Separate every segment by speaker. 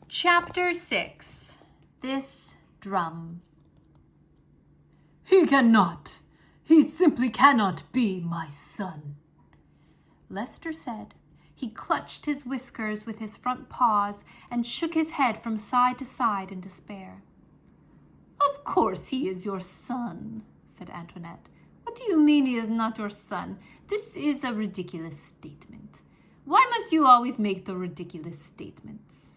Speaker 1: Chapter 6. This Drum.
Speaker 2: He cannot. He simply cannot be my son,
Speaker 1: Lester said. He clutched his whiskers with his front paws and shook his head from side to side in despair. Of course he is your son, said Antoinette. What do you mean he is not your son? This is a ridiculous statement. Why must you always make the ridiculous statements?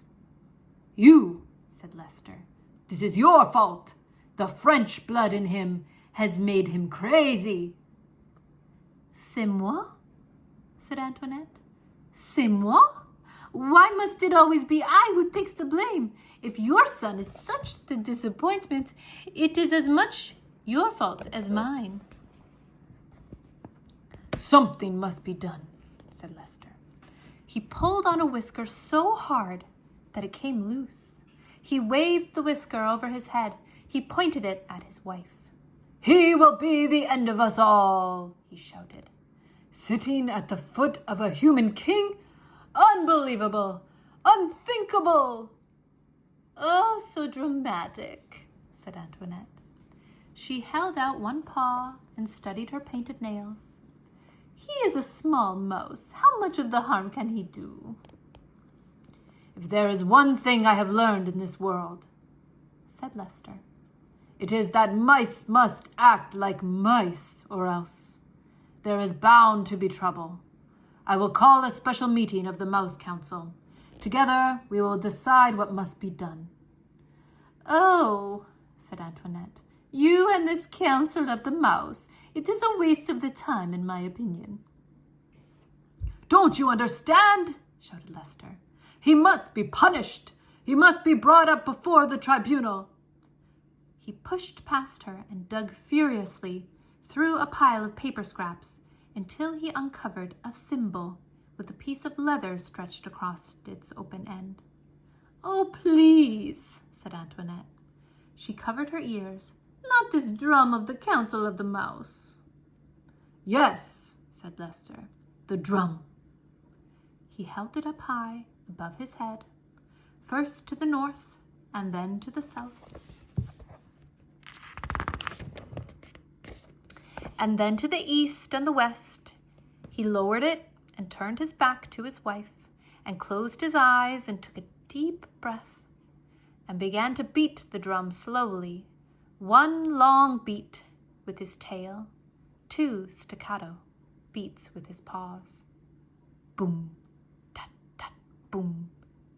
Speaker 2: You, said Lester. This is your fault. The French blood in him has made him crazy.
Speaker 1: C'est moi? Said Antoinette. C'est moi? Why must it always be I who takes the blame? If your son is such a disappointment, it is as much your fault as mine.
Speaker 2: Something must be done, said Lester.
Speaker 1: He pulled on a whisker so hard that it came loose. He waved the whisker over his head. He pointed it at his wife.
Speaker 2: He will be the end of us all, he shouted. Sitting at the foot of a human king? Unbelievable! Unthinkable!
Speaker 1: Oh, so dramatic, said Antoinette. She held out one paw and studied her painted nails. He is a small mouse. How much of the harm can he do?
Speaker 2: If there is one thing I have learned in this world, said Lester, it is that mice must act like mice, or else there is bound to be trouble. I will call a special meeting of the Mouse Council. Together we will decide what must be done.
Speaker 1: Oh, said Antoinette, you and this Council of the Mouse. It is a waste of the time, in my opinion.
Speaker 2: Don't you understand? Shouted Lester. He must be punished. He must be brought up before the tribunal.
Speaker 1: He pushed past her and dug furiously through a pile of paper scraps until he uncovered a thimble with a piece of leather stretched across its open end. Oh, please, said Antoinette. She covered her ears. Not this drum of the Council of the Mouse.
Speaker 2: Yes, said Lester, the drum.
Speaker 1: He held it up high above his head, first to the north and then to the south, and then to the east and the west. He lowered it and turned his back to his wife and closed his eyes and took a deep breath and began to beat the drum slowly, one long beat with his tail, two staccato beats with his paws. Boom, tat, tat, boom,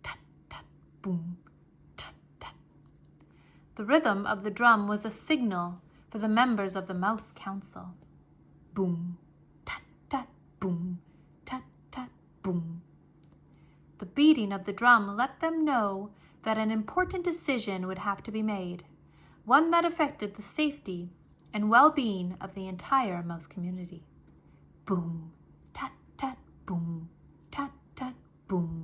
Speaker 1: tat, tat, boom, tat, tat. The rhythm of the drum was a signal for the members of the Mouse Council. Boom, tat, tat, boom, tat, tat, boom. The beating of the drum let them know that an important decision would have to be made, one that affected the safety and well-being of the entire mouse community. Boom, tat, tat, boom, tat, tat, boom.